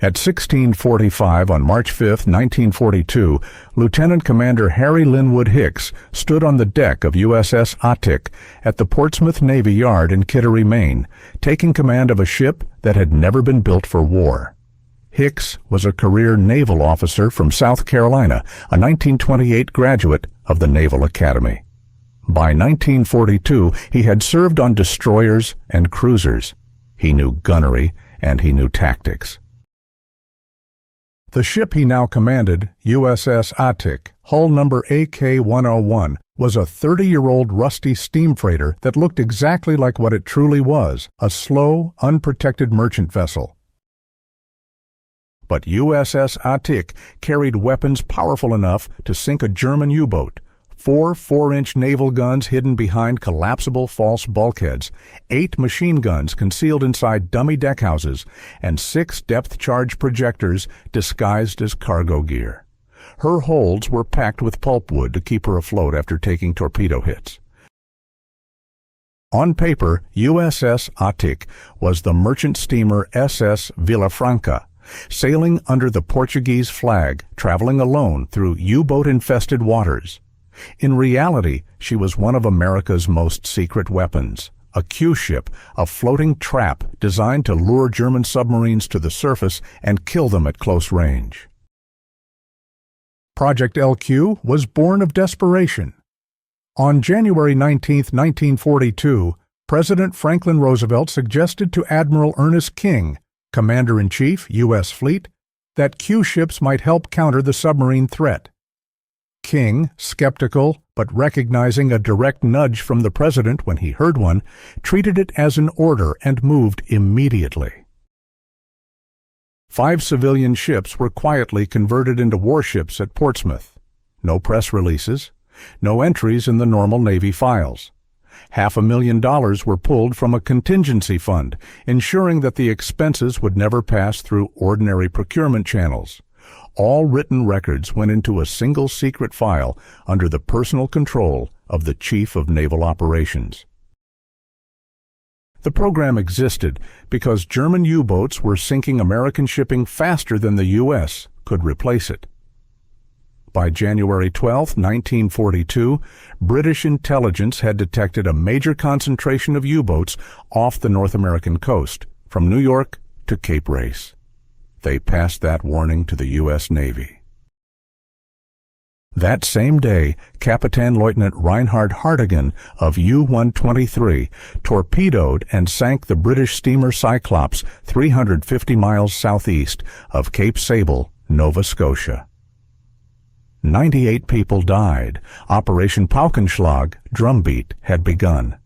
At 16:45 on March 5, 1942, Lieutenant Commander Harry Linwood Hicks stood on the deck of USS Atik at the Portsmouth Navy Yard in Kittery, Maine, taking command of a ship that had never been built for war. Hicks was a career naval officer from South Carolina, a 1928 graduate of the Naval Academy. By 1942, he had served on destroyers and cruisers. He knew gunnery and he knew tactics. The ship he now commanded, USS Atik, hull number AK-101, was a 30-year-old rusty steam freighter that looked exactly like what it truly was, a slow, unprotected merchant vessel. But USS Atik carried weapons powerful enough to sink a German U-boat, 4 4-inch naval guns hidden behind collapsible false bulkheads, 8 machine guns concealed inside dummy deckhouses, and 6 depth-charge projectors disguised as cargo gear. Her holds were packed with pulpwood to keep her afloat after taking torpedo hits. On paper, USS Atik was the merchant steamer SS Villafranca, sailing under the Portuguese flag, traveling alone through U-boat-infested waters. In reality, she was one of America's most secret weapons, a Q-ship, a floating trap designed to lure German submarines to the surface and kill them at close range. Project LQ was born of desperation. On January 19, 1942, President Franklin Roosevelt suggested to Admiral Ernest King, Commander-in-Chief, U.S. Fleet, that Q-ships might help counter the submarine threat. King, skeptical but recognizing a direct nudge from the president when he heard one, treated it as an order and moved immediately. 5 civilian ships were quietly converted into warships at Portsmouth. No press releases, no entries in the normal Navy files. $500,000 were pulled from a contingency fund, ensuring that the expenses would never pass through ordinary procurement channels. All written records went into a single secret file under the personal control of the Chief of Naval Operations. The program existed because German U-boats were sinking American shipping faster than the U.S. could replace it. By January 12, 1942, British intelligence had detected a major concentration of U-boats off the North American coast, from New York to Cape Race. They passed that warning to the U.S. Navy. That same day, Captain Lieutenant Reinhard Hardegen of U-123 torpedoed and sank the British steamer Cyclops 350 miles southeast of Cape Sable, Nova Scotia. 98 people died. Operation Paukenschlag, drumbeat, had begun.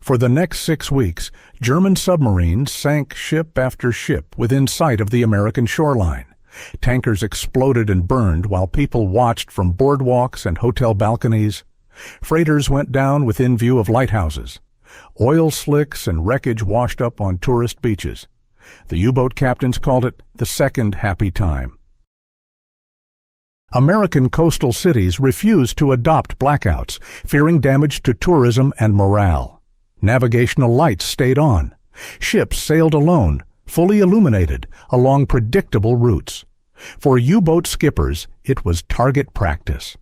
For the next 6 weeks, German submarines sank ship after ship within sight of the American shoreline. Tankers exploded and burned while people watched from boardwalks and hotel balconies. Freighters went down within view of lighthouses. Oil slicks and wreckage washed up on tourist beaches. The U-boat captains called it the second happy time. American coastal cities refused to adopt blackouts, fearing damage to tourism and morale. Navigational lights stayed on. Ships sailed alone, fully illuminated, along predictable routes. For U-boat skippers, it was target practice.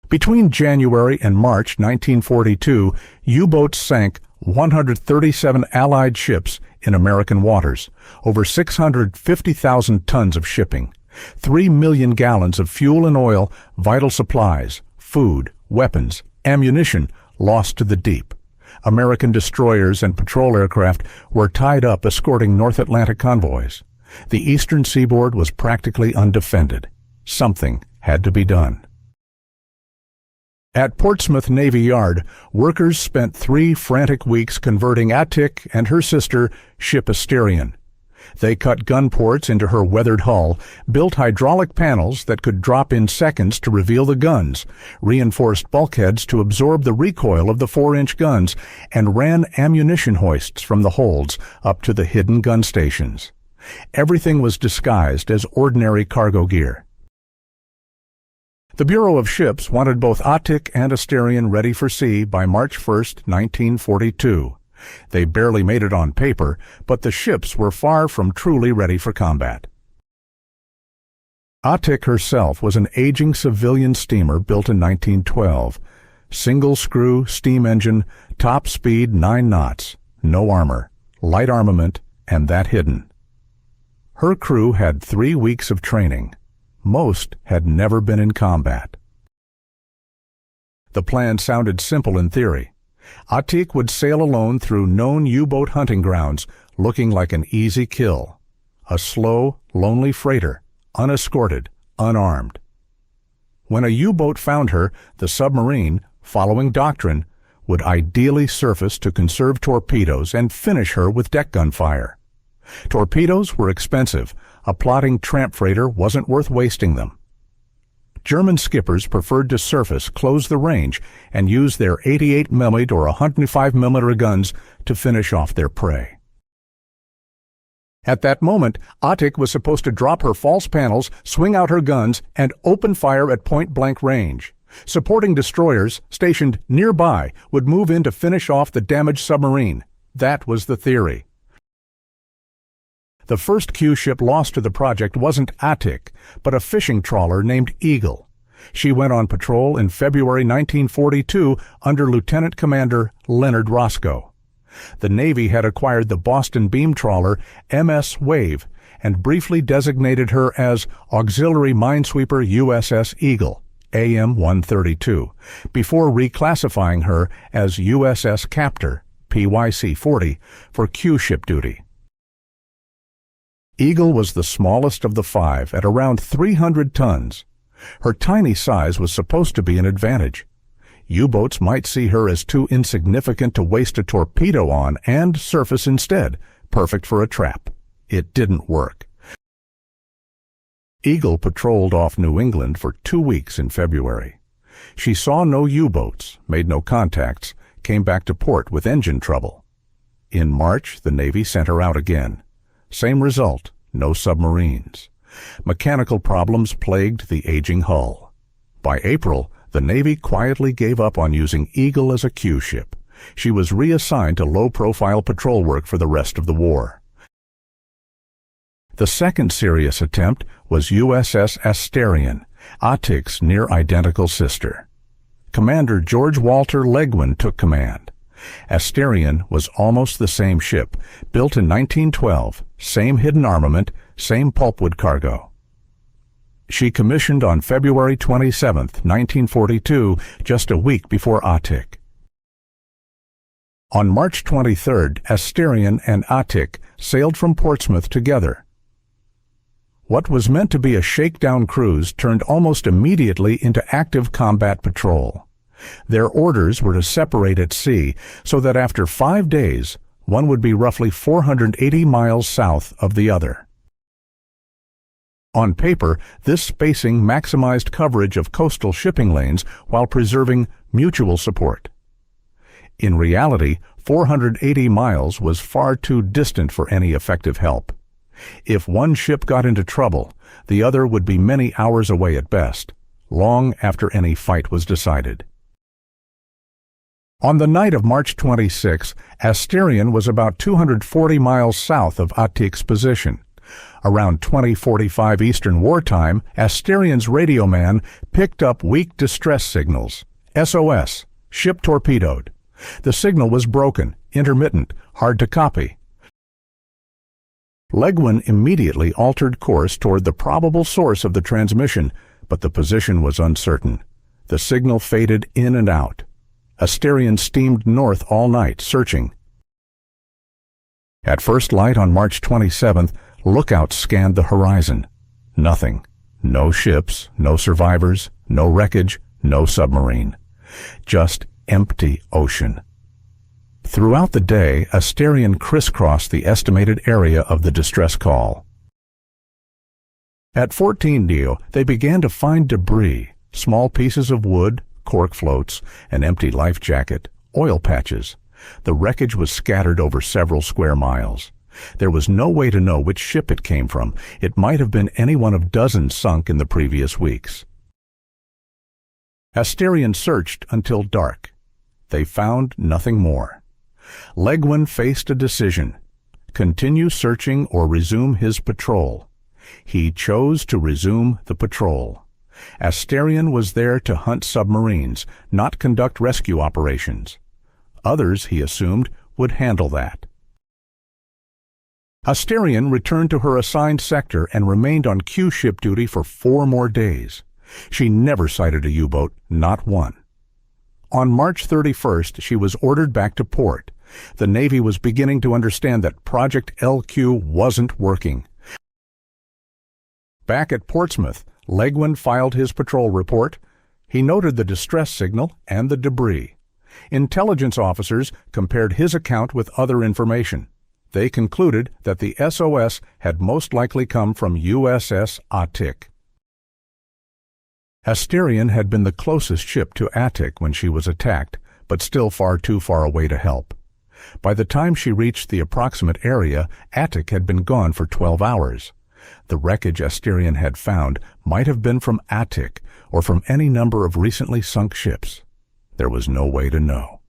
Between January and March 1942, U-boats sank 137 Allied ships in American waters, over 650,000 tons of shipping, 3 million gallons of fuel and oil, vital supplies, food, weapons, ammunition, lost to the deep. American destroyers and patrol aircraft were tied up escorting North Atlantic convoys. The eastern seaboard was practically undefended. Something had to be done. At Portsmouth Navy Yard, workers spent 3 frantic weeks converting Atik and her sister, ship Asterion. They cut gun ports into her weathered hull, built hydraulic panels that could drop in seconds to reveal the guns, reinforced bulkheads to absorb the recoil of the 4-inch guns, and ran ammunition hoists from the holds up to the hidden gun stations. Everything was disguised as ordinary cargo gear. The Bureau of Ships wanted both Atik and Asterion ready for sea by March 1, 1942. They barely made it on paper, but the ships were far from truly ready for combat. Atik herself was an aging civilian steamer built in 1912. Single-screw, steam engine, top speed 9 knots, no armor, light armament, and that hidden. Her crew had 3 weeks of training. Most had never been in combat. The plan sounded simple in theory. Atik would sail alone through known U-boat hunting grounds, looking like an easy kill. A slow, lonely freighter, unescorted, unarmed. When a U-boat found her, the submarine, following doctrine, would ideally surface to conserve torpedoes and finish her with deck gun fire. Torpedoes were expensive. A plodding tramp freighter wasn't worth wasting them. German skippers preferred to surface, close the range, and use their 88mm or 105mm guns to finish off their prey. At that moment, Atik was supposed to drop her false panels, swing out her guns, and open fire at point-blank range. Supporting destroyers, stationed nearby, would move in to finish off the damaged submarine. That was the theory. The first Q ship lost to the project wasn't Atik, but a fishing trawler named Eagle. She went on patrol in February 1942 under Lieutenant Commander Leonard Roscoe. The Navy had acquired the Boston beam trawler MS Wave and briefly designated her as Auxiliary Minesweeper USS Eagle, AM-132, before reclassifying her as USS Captor, PYC-40, for Q ship duty. Eagle was the smallest of the 5 at around 300 tons. Her tiny size was supposed to be an advantage. U-boats might see her as too insignificant to waste a torpedo on and surface instead, perfect for a trap. It didn't work. Eagle patrolled off New England for 2 weeks in February. She saw no U-boats, made no contacts, came back to port with engine trouble. In March, the Navy sent her out again. Same result, no submarines. Mechanical problems plagued the aging hull. By April, the Navy quietly gave up on using Eagle as a Q ship. She was reassigned to low-profile patrol work for the rest of the war. The second serious attempt was USS Asterion, Atik's near-identical sister. Commander George Walter Legwin took command. Asterion was almost the same ship, built in 1912, same hidden armament, same pulpwood cargo. She commissioned on February 27, 1942, just a week before Atik. On March 23, Asterion and Atik sailed from Portsmouth together. What was meant to be a shakedown cruise turned almost immediately into active combat patrol. Their orders were to separate at sea so that after 5 days, one would be roughly 480 miles south of the other. On paper, this spacing maximized coverage of coastal shipping lanes while preserving mutual support. In reality, 480 miles was far too distant for any effective help. If one ship got into trouble, the other would be many hours away at best, long after any fight was decided. On the night of March 26, Asterion was about 240 miles south of Atik's position. Around 20:45 Eastern Wartime, Asterion's radio man picked up weak distress signals. SOS, ship torpedoed. The signal was broken, intermittent, hard to copy. Legwin immediately altered course toward the probable source of the transmission, but the position was uncertain. The signal faded in and out. Asterion steamed north all night, searching. At first light on March 27th, lookouts scanned the horizon. Nothing. No ships, no survivors, no wreckage, no submarine. Just empty ocean. Throughout the day, Asterion crisscrossed the estimated area of the distress call. At 14 Dio, they began to find debris, small pieces of wood, cork floats, an empty life jacket, oil patches. The wreckage was scattered over several square miles. There was no way to know which ship it came from. It might have been any one of dozens sunk in the previous weeks. Asterion searched until dark. They found nothing more. Legwin faced a decision: continue searching or resume his patrol. He chose to resume the patrol. Asterion was there to hunt submarines, not conduct rescue operations. Others, he assumed, would handle that. Asterion returned to her assigned sector and remained on Q-ship duty for 4 more days. She never sighted a U-boat, not one. On March 31st, she was ordered back to port. The Navy was beginning to understand that Project LQ wasn't working. Back at Portsmouth, Legwin filed his patrol report. He noted the distress signal and the debris. Intelligence officers compared his account with other information. They concluded that the SOS had most likely come from USS Atik. Asterion had been the closest ship to Atik when she was attacked, but still far too far away to help. By the time she reached the approximate area, Atik had been gone for 12 hours. The wreckage Asterion had found might have been from Atik or from any number of recently sunk ships. There was no way to know.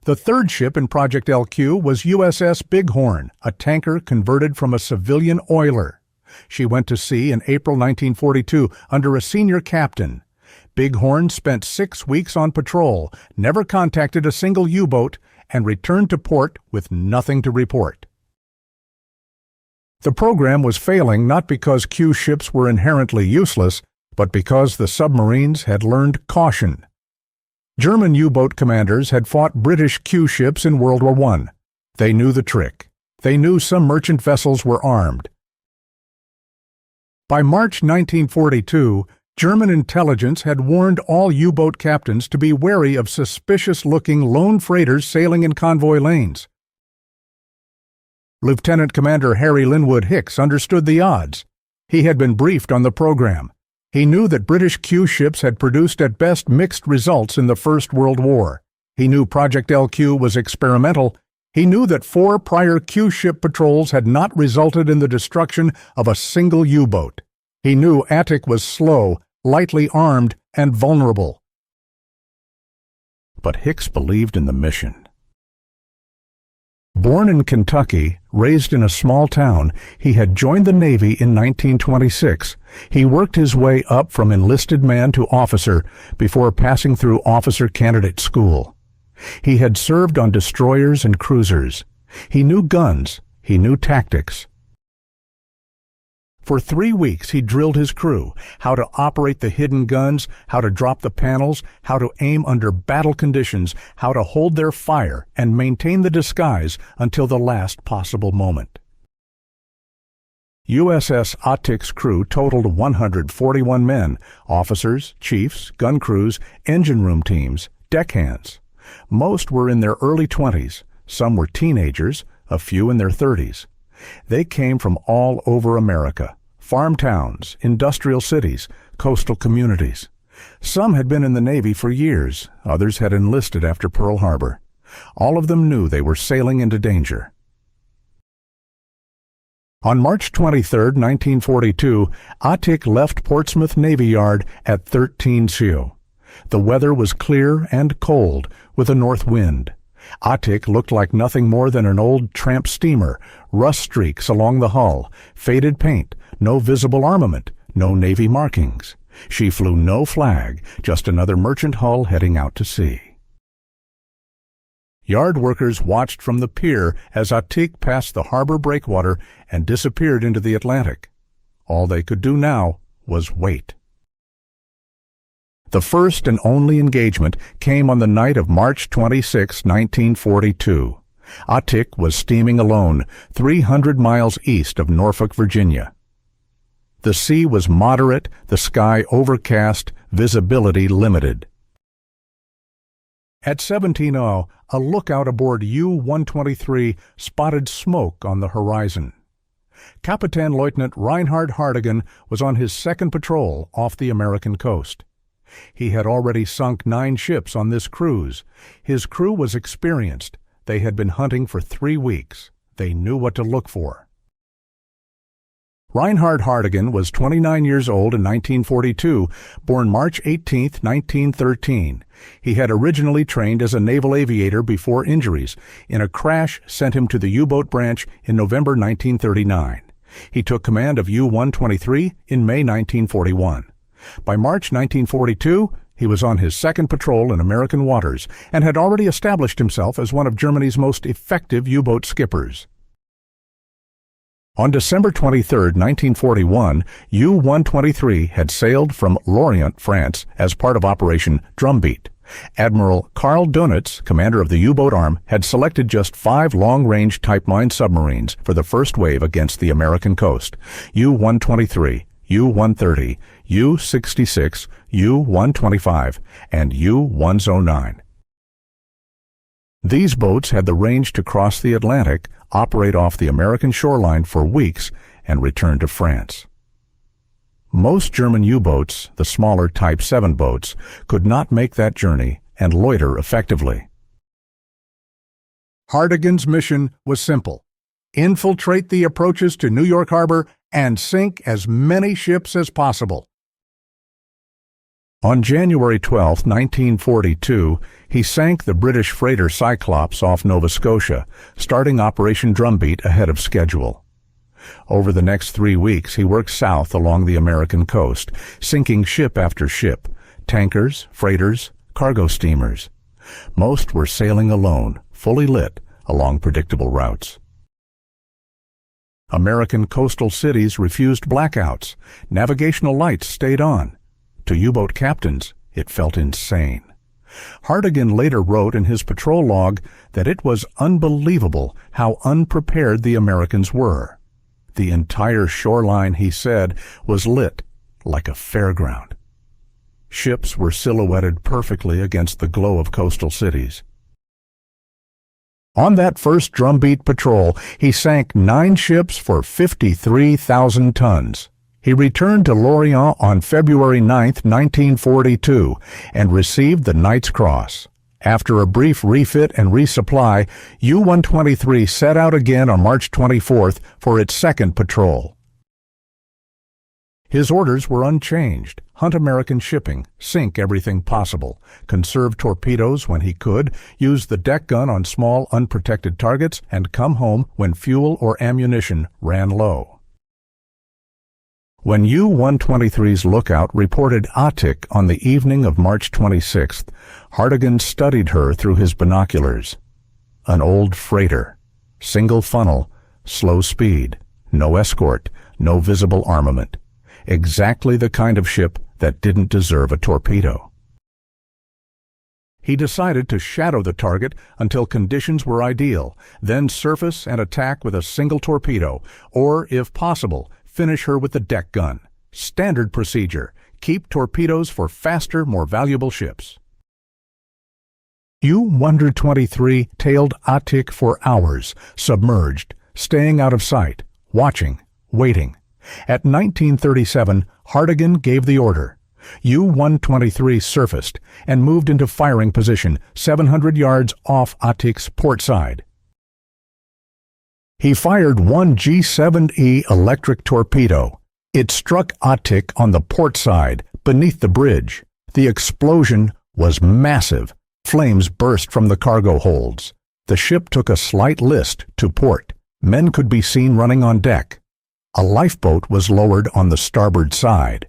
The third ship in Project LQ was USS Bighorn, a tanker converted from a civilian oiler. She went to sea in April 1942 under a senior captain. Bighorn spent 6 weeks on patrol, never contacted a single U-boat, and returned to port with nothing to report. The program was failing not because Q ships were inherently useless, but because the submarines had learned caution. German U-boat commanders had fought British Q ships in World War I. They knew the trick. They knew some merchant vessels were armed. By March 1942, German intelligence had warned all U-boat captains to be wary of suspicious-looking lone freighters sailing in convoy lanes. Lieutenant Commander Harry Linwood Hicks understood the odds. He had been briefed on the program. He knew that British Q ships had produced at best mixed results in the First World War. He knew Project LQ was experimental. He knew that 4 prior Q-ship patrols had not resulted in the destruction of a single U-boat. He knew Atik was slow, lightly armed, and vulnerable. But Hicks believed in the mission. Born in Kentucky, raised in a small town, he had joined the Navy in 1926. He worked his way up from enlisted man to officer before passing through officer candidate school. He had served on destroyers and cruisers. He knew guns. He knew tactics. For 3 weeks he drilled his crew, how to operate the hidden guns, how to drop the panels, how to aim under battle conditions, how to hold their fire and maintain the disguise until the last possible moment. USS Atik's crew totaled 141 men, officers, chiefs, gun crews, engine room teams, deckhands. Most were in their early 20s, some were teenagers, a few in their 30s. They came from all over America, farm towns, industrial cities, coastal communities. Some had been in the Navy for years, others had enlisted after Pearl Harbor. All of them knew they were sailing into danger. On March 23, 1942, Atik left Portsmouth Navy Yard at 13 CO. The weather was clear and cold, with a north wind. Atik looked like nothing more than an old tramp steamer, rust streaks along the hull, faded paint, no visible armament, no Navy markings. She flew no flag, just another merchant hull heading out to sea. Yard workers watched from the pier as Atik passed the harbor breakwater and disappeared into the Atlantic. All they could do now was wait. The first and only engagement came on the night of March 26, 1942. Atik was steaming alone, 300 miles east of Norfolk, Virginia. The sea was moderate, the sky overcast, visibility limited. At 17:00, a lookout aboard U-123 spotted smoke on the horizon. Captain Lieutenant Reinhard Hardegen was on his second patrol off the American coast. He had already sunk 9 ships on this cruise. His crew was experienced. They had been hunting for 3 weeks. They knew what to look for. Reinhard Hardegen was 29 years old in 1942, born March 18, 1913. He had originally trained as a naval aviator before injuries. In a crash sent him to the U-boat branch in November 1939. He took command of U-123 in May 1941. By March 1942, he was on his second patrol in American waters and had already established himself as one of Germany's most effective U-boat skippers. On December 23, 1941, U-123 had sailed from Lorient, France, as part of Operation Drumbeat. Admiral Karl Dönitz, commander of the U-boat arm, had selected just 5 long-range type mine submarines for the first wave against the American coast: U-123, U-130, U-66, U-125, and U-109. These boats had the range to cross the Atlantic, operate off the American shoreline for weeks, and return to France. Most German U-boats, the smaller Type 7 boats, could not make that journey and loiter effectively. Hardegen's mission was simple: infiltrate the approaches to New York Harbor and sink as many ships as possible. On January 12, 1942, he sank the British freighter Cyclops off Nova Scotia, starting Operation Drumbeat ahead of schedule. Over the next 3 weeks, he worked south along the American coast, sinking ship after ship: tankers, freighters, cargo steamers. Most were sailing alone, fully lit, along predictable routes. American coastal cities refused blackouts. Navigational lights stayed on. To U-boat captains, it felt insane. Hardegen later wrote in his patrol log that it was unbelievable how unprepared the Americans were. The entire shoreline, he said, was lit like a fairground. Ships were silhouetted perfectly against the glow of coastal cities. On that first Drumbeat patrol, he sank 9 ships for 53,000 tons. He returned to Lorient on February 9, 1942, and received the Knight's Cross. After a brief refit and resupply, U-123 set out again on March 24 for its second patrol. His orders were unchanged: hunt American shipping, sink everything possible, conserve torpedoes when he could, use the deck gun on small unprotected targets, and come home when fuel or ammunition ran low. When U-123's lookout reported Atik on the evening of March 26th, Hardegen studied her through his binoculars. An old freighter, single funnel, slow speed, no escort, no visible armament. Exactly the kind of ship that didn't deserve a torpedo. He decided to shadow the target until conditions were ideal, then surface and attack with a single torpedo, or, if possible, finish her with the deck gun. Standard procedure: keep torpedoes for faster, more valuable ships. U-123 tailed Atik for hours, submerged, staying out of sight, watching, waiting. At 1937, Hardegen gave the order. U-123 surfaced and moved into firing position 700 yards off Atik's port side. He fired one G7E electric torpedo. It struck Atik on the port side, beneath the bridge. The explosion was massive. Flames burst from the cargo holds. The ship took a slight list to port. Men could be seen running on deck. A lifeboat was lowered on the starboard side.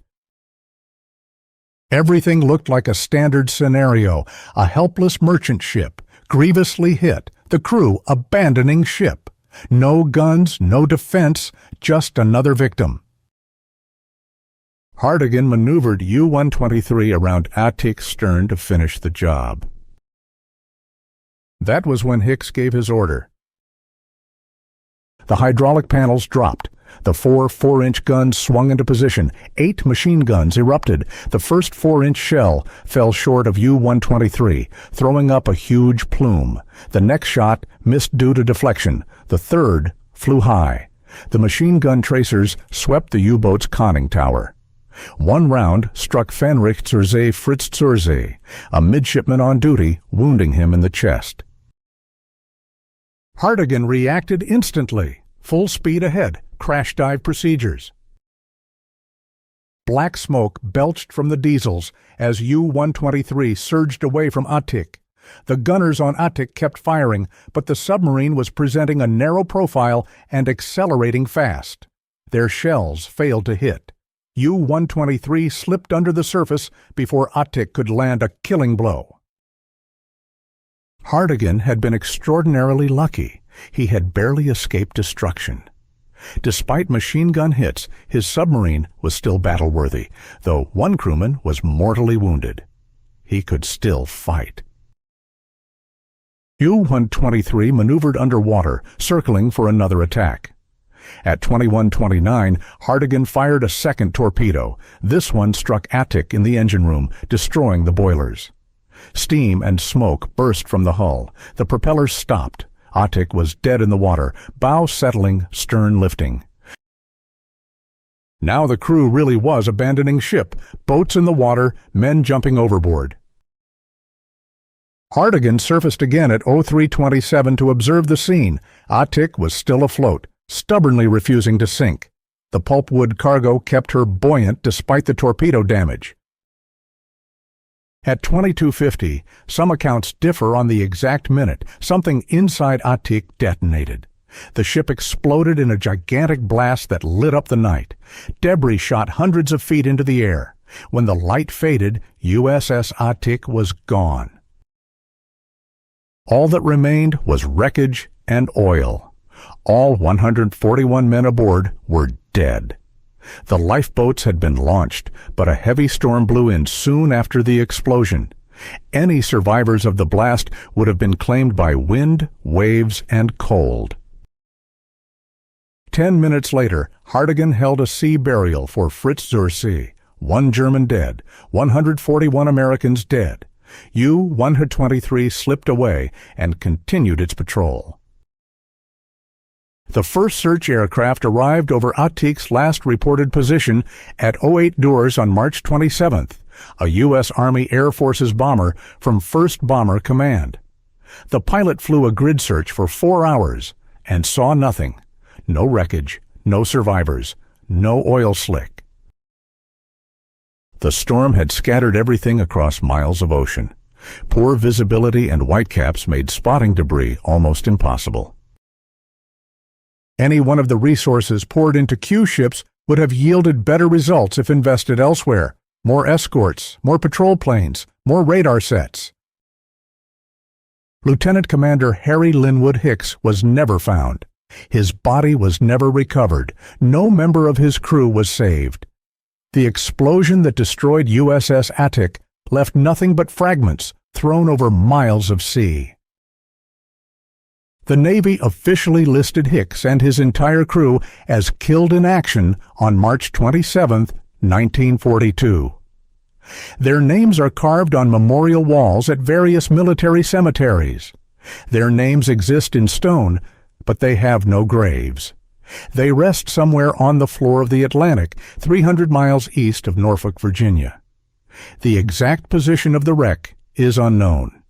Everything looked like a standard scenario: a helpless merchant ship, grievously hit, the crew abandoning ship. No guns, no defense, just another victim. Hardegen maneuvered U-123 around Atik's stern to finish the job. That was when Hicks gave his order. The hydraulic panels dropped. The 4 4-inch guns swung into position. 8 machine guns erupted. The first 4-inch shell fell short of U-123, throwing up a huge plume. The next shot missed due to deflection. The third flew high. The machine gun tracers swept the U-boat's conning tower. One round struck Fenrich Zursee Fritz Zursee, a midshipman on duty, wounding him in the chest. Hardegen reacted instantly. Full speed ahead, crash dive procedures. Black smoke belched from the diesels as U-123 surged away from Atik. The gunners on Atik kept firing, but the submarine was presenting a narrow profile and accelerating fast. Their shells failed to hit. U-123 slipped under the surface before Atik could land a killing blow. Hardegen had been extraordinarily lucky. He had barely escaped destruction. Despite machine gun hits, his submarine was still battle-worthy, though one crewman was mortally wounded. He could still fight. U-123 maneuvered underwater, circling for another attack. At 21:29, Hardegen fired a second torpedo. This one struck Atik in the engine room, destroying the boilers. Steam and smoke burst from the hull. The propellers stopped. Atik was dead in the water, bow settling, stern lifting. Now the crew really was abandoning ship, boats in the water, men jumping overboard. Hardegen surfaced again at 03:27 to observe the scene. Atik was still afloat, stubbornly refusing to sink. The pulpwood cargo kept her buoyant despite the torpedo damage. At 22:50, some accounts differ on the exact minute, something inside Atik detonated. The ship exploded in a gigantic blast that lit up the night. Debris shot hundreds of feet into the air. When the light faded, USS Atik was gone. All that remained was wreckage and oil. All 141 men aboard were dead. The lifeboats had been launched, but a heavy storm blew in soon after the explosion. Any survivors of the blast would have been claimed by wind, waves, and cold. 10 minutes later, Hardegen held a sea burial for Fritz zur See. 1 German dead, 141 Americans dead. U-123 slipped away and continued its patrol. The first search aircraft arrived over Atik's last reported position at 08 Doors on March 27th, a U.S. Army Air Forces bomber from 1st Bomber Command. The pilot flew a grid search for 4 hours and saw nothing. No wreckage, no survivors, no oil slick. The storm had scattered everything across miles of ocean. Poor visibility and whitecaps made spotting debris almost impossible. Any one of the resources poured into Q ships would have yielded better results if invested elsewhere. More escorts, more patrol planes, more radar sets. Lieutenant Commander Harry Linwood Hicks was never found. His body was never recovered. No member of his crew was saved. The explosion that destroyed USS Atik left nothing but fragments thrown over miles of sea. The Navy officially listed Hicks and his entire crew as killed in action on March 27, 1942. Their names are carved on memorial walls at various military cemeteries. Their names exist in stone, but they have no graves. They rest somewhere on the floor of the Atlantic, 300 miles east of Norfolk, Virginia. The exact position of the wreck is unknown.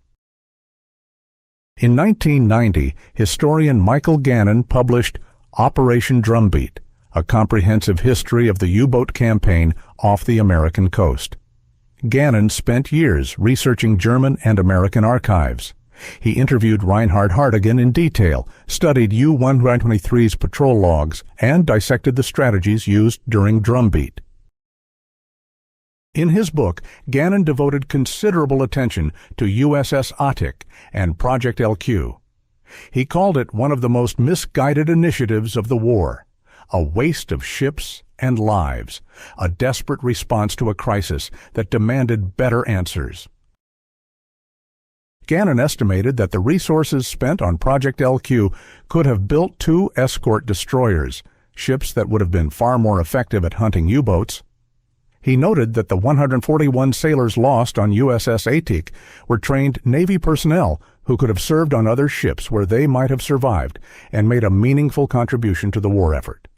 In 1990, historian Michael Gannon published Operation Drumbeat, a comprehensive history of the U-boat campaign off the American coast. Gannon spent years researching German and American archives. He interviewed Reinhard Hardegen in detail, studied U-123's patrol logs, and dissected the strategies used during Drumbeat. In his book, Gannon devoted considerable attention to USS Atik and Project LQ. He called it one of the most misguided initiatives of the war, a waste of ships and lives, a desperate response to a crisis that demanded better answers. Gannon estimated that the resources spent on Project LQ could have built 2 escort destroyers, ships that would have been far more effective at hunting U-boats. He noted that the 141 sailors lost on USS Atik were trained Navy personnel who could have served on other ships where they might have survived and made a meaningful contribution to the war effort.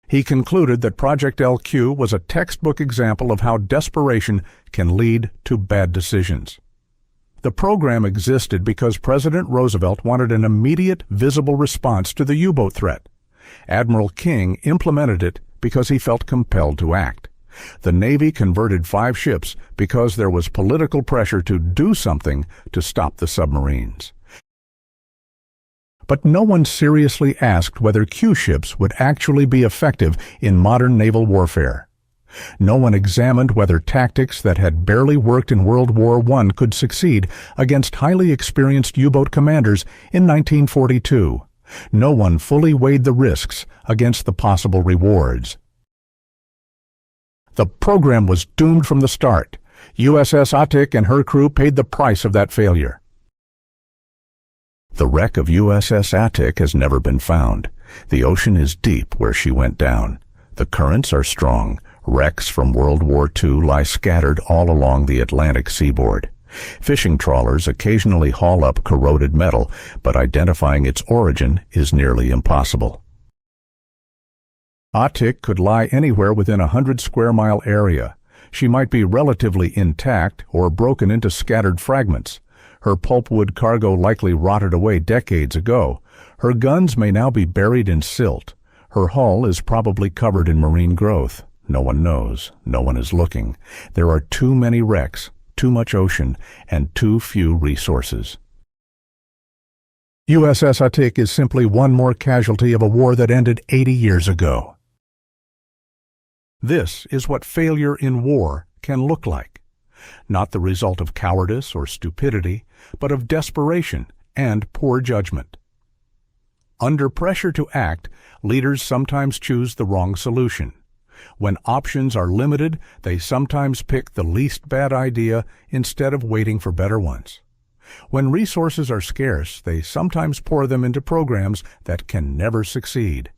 He concluded that Project LQ was a textbook example of how desperation can lead to bad decisions. The program existed because President Roosevelt wanted an immediate, visible response to the U-boat threat. Admiral King implemented it because he felt compelled to act. The Navy converted 5 ships because there was political pressure to do something to stop the submarines. But no one seriously asked whether Q ships would actually be effective in modern naval warfare. No one examined whether tactics that had barely worked in World War I could succeed against highly experienced U-boat commanders in 1942. No one fully weighed the risks against the possible rewards. The program was doomed from the start. USS Atik and her crew paid the price of that failure. The wreck of USS Atik has never been found. The ocean is deep where she went down. The currents are strong. Wrecks from World War II lie scattered all along the Atlantic seaboard. Fishing trawlers occasionally haul up corroded metal, but identifying its origin is nearly impossible. Atik could lie anywhere within a 100-square-mile area. She might be relatively intact or broken into scattered fragments. Her pulpwood cargo likely rotted away decades ago. Her guns may now be buried in silt. Her hull is probably covered in marine growth. No one knows. No one is looking. There are too many wrecks, too much ocean, and too few resources. USS Atik is simply one more casualty of a war that ended 80 years ago. This is what failure in war can look like. Not the result of cowardice or stupidity, but of desperation and poor judgment. Under pressure to act, leaders sometimes choose the wrong solution. When options are limited, they sometimes pick the least bad idea instead of waiting for better ones. When resources are scarce, they sometimes pour them into programs that can never succeed.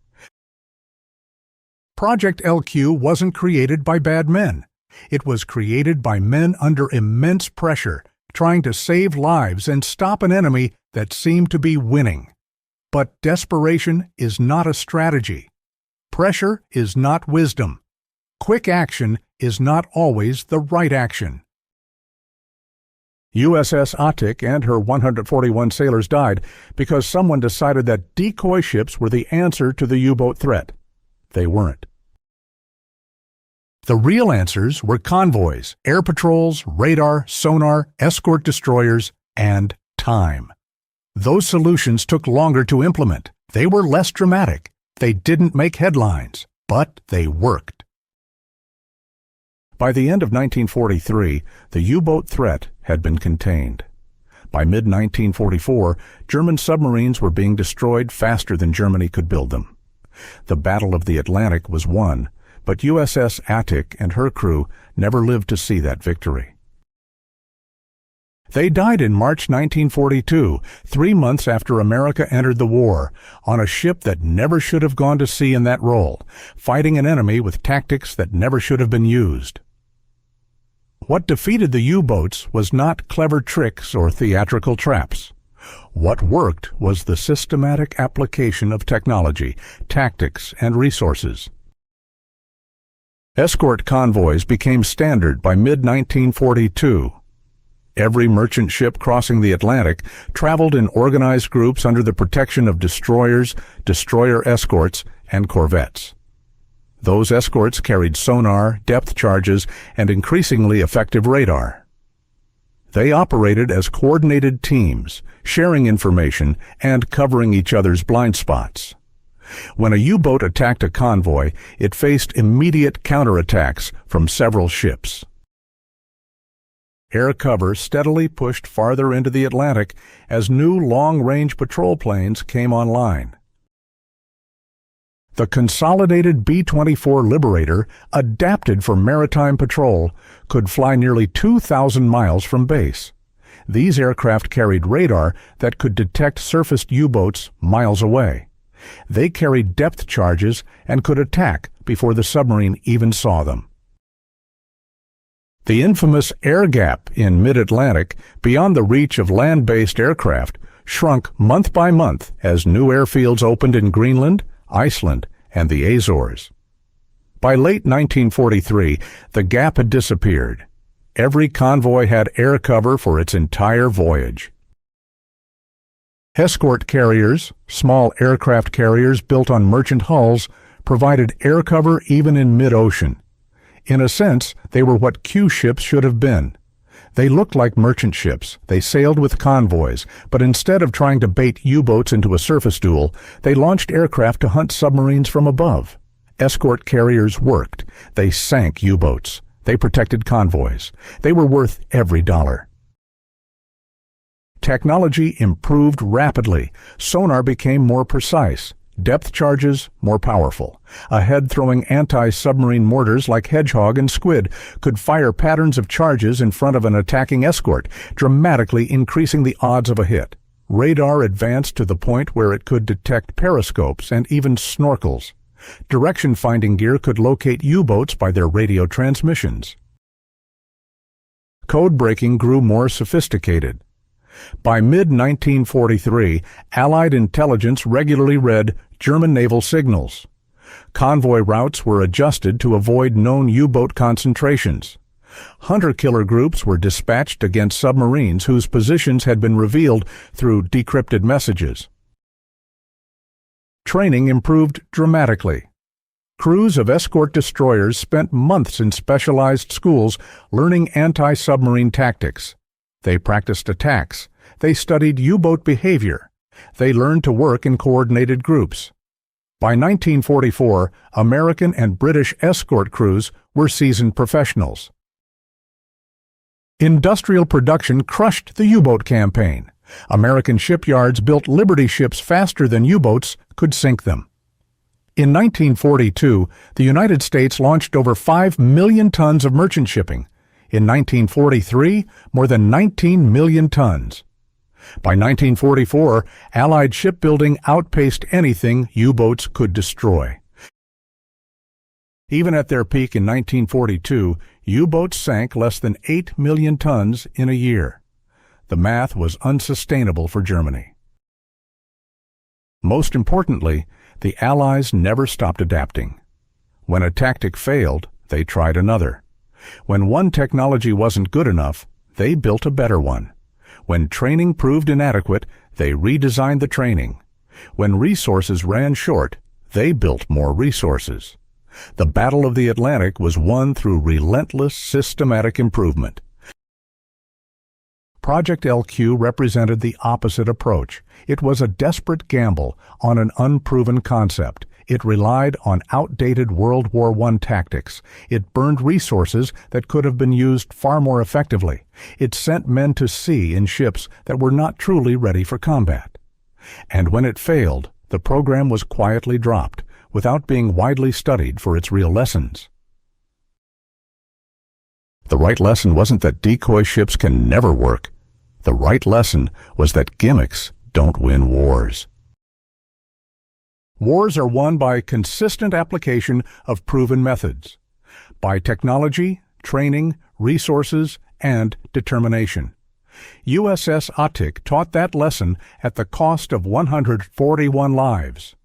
Project LQ wasn't created by bad men. It was created by men under immense pressure, trying to save lives and stop an enemy that seemed to be winning. But desperation is not a strategy. Pressure is not wisdom. Quick action is not always the right action. USS Atik and her 141 sailors died because someone decided that decoy ships were the answer to the U-boat threat. They weren't. The real answers were convoys, air patrols, radar, sonar, escort destroyers, and time. Those solutions took longer to implement. They were less dramatic. They didn't make headlines, but they worked. By the end of 1943, the U-boat threat had been contained. By mid-1944, German submarines were being destroyed faster than Germany could build them. The Battle of the Atlantic was won, but USS Atik and her crew never lived to see that victory. They died in March 1942, 3 months after America entered the war, on a ship that never should have gone to sea in that role, fighting an enemy with tactics that never should have been used. What defeated the U-boats was not clever tricks or theatrical traps. What worked was the systematic application of technology, tactics, and resources. Escort convoys became standard by mid-1942. Every merchant ship crossing the Atlantic traveled in organized groups under the protection of destroyers, destroyer escorts, and corvettes. Those escorts carried sonar, depth charges, and increasingly effective radar. They operated as coordinated teams, sharing information and covering each other's blind spots. When a U-boat attacked a convoy, it faced immediate counterattacks from several ships. Air cover steadily pushed farther into the Atlantic as new long-range patrol planes came online. The consolidated B-24 Liberator, adapted for maritime patrol, could fly nearly 2,000 miles from base. These aircraft carried radar that could detect surfaced U-boats miles away. They carried depth charges and could attack before the submarine even saw them. The infamous air gap in mid-Atlantic, beyond the reach of land-based aircraft, shrunk month by month as new airfields opened in Greenland, Iceland, and the Azores. By late 1943, the gap had disappeared. Every convoy had air cover for its entire voyage. Escort carriers, small aircraft carriers built on merchant hulls, provided air cover even in mid-ocean. In a sense, they were what Q ships should have been. They looked like merchant ships. They sailed with convoys, but instead of trying to bait U-boats into a surface duel, they launched aircraft to hunt submarines from above. Escort carriers worked. They sank U-boats. They protected convoys. They were worth every dollar. Technology improved rapidly. Sonar became more precise. Depth charges more powerful. Ahead-throwing anti-submarine mortars like Hedgehog and Squid could fire patterns of charges in front of an attacking escort, dramatically increasing the odds of a hit. Radar advanced to the point where it could detect periscopes and even snorkels. Direction-finding gear could locate U-boats by their radio transmissions. Code breaking grew more sophisticated. By mid-1943, Allied intelligence regularly read German naval signals. Convoy routes were adjusted to avoid known U-boat concentrations. Hunter-killer groups were dispatched against submarines whose positions had been revealed through decrypted messages. Training improved dramatically. Crews of escort destroyers spent months in specialized schools learning anti-submarine tactics. They practiced attacks. They studied U-boat behavior. They learned to work in coordinated groups. By 1944, American and British escort crews were seasoned professionals. Industrial production crushed the U-boat campaign. American shipyards built Liberty ships faster than U-boats could sink them. In 1942, the United States launched over 5 million tons of merchant shipping. In 1943, more than 19 million tons. By 1944, Allied shipbuilding outpaced anything U-boats could destroy. Even at their peak in 1942, U-boats sank less than 8 million tons in a year. The math was unsustainable for Germany. Most importantly, the Allies never stopped adapting. When a tactic failed, they tried another. When one technology wasn't good enough, they built a better one. When training proved inadequate, they redesigned the training. When resources ran short, they built more resources. The Battle of the Atlantic was won through relentless, systematic improvement. Project LQ represented the opposite approach. It was a desperate gamble on an unproven concept. It relied on outdated World War I tactics. It burned resources that could have been used far more effectively. It sent men to sea in ships that were not truly ready for combat. And when it failed, the program was quietly dropped, without being widely studied for its real lessons. The right lesson wasn't that decoy ships can never work. The right lesson was that gimmicks don't win wars. Wars are won by consistent application of proven methods, by technology, training, resources, and determination. USS Atik taught that lesson at the cost of 141 lives.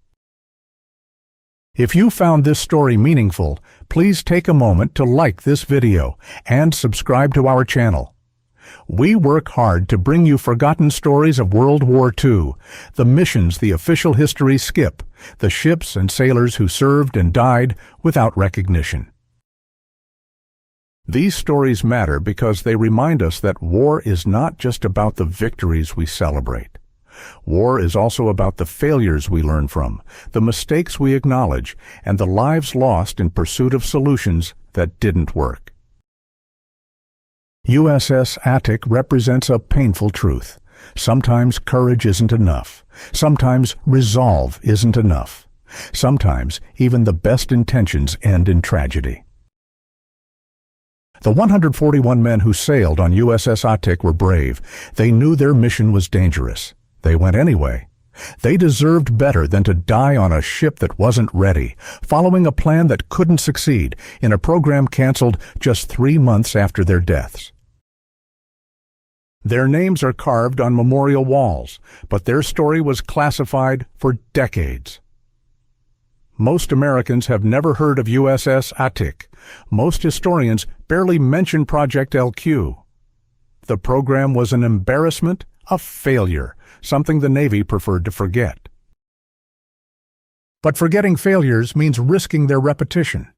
If you found this story meaningful, please take a moment to like this video and subscribe to our channel. We work hard to bring you forgotten stories of World War II, the missions the official histories skip, the ships and sailors who served and died without recognition. These stories matter because they remind us that war is not just about the victories we celebrate. War is also about the failures we learn from, the mistakes we acknowledge, and the lives lost in pursuit of solutions that didn't work. USS Atik represents a painful truth. Sometimes courage isn't enough. Sometimes resolve isn't enough. Sometimes even the best intentions end in tragedy. The 141 men who sailed on USS Atik were brave. They knew their mission was dangerous. They went anyway. They deserved better than to die on a ship that wasn't ready, following a plan that couldn't succeed in a program canceled just 3 months after their deaths. Their names are carved on memorial walls, but their story was classified for decades. Most Americans have never heard of USS Atik. Most historians barely mention Project LQ. The program was an embarrassment, a failure, something the Navy preferred to forget. But forgetting failures means risking their repetition.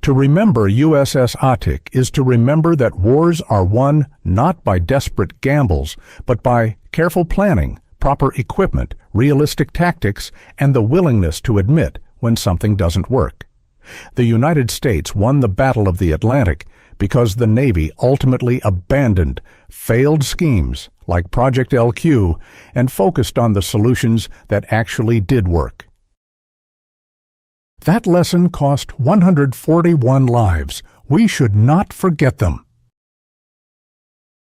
To remember USS Atik is to remember that wars are won not by desperate gambles, but by careful planning, proper equipment, realistic tactics, and the willingness to admit when something doesn't work. The United States won the Battle of the Atlantic because the Navy ultimately abandoned failed schemes like Project LQ and focused on the solutions that actually did work. That lesson cost 141 lives. We should not forget them.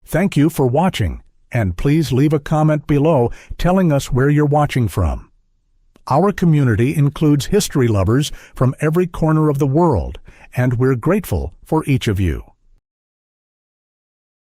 Thank you for watching, and please leave a comment below telling us where you're watching from. Our community includes history lovers from every corner of the world, and we're grateful for each of you.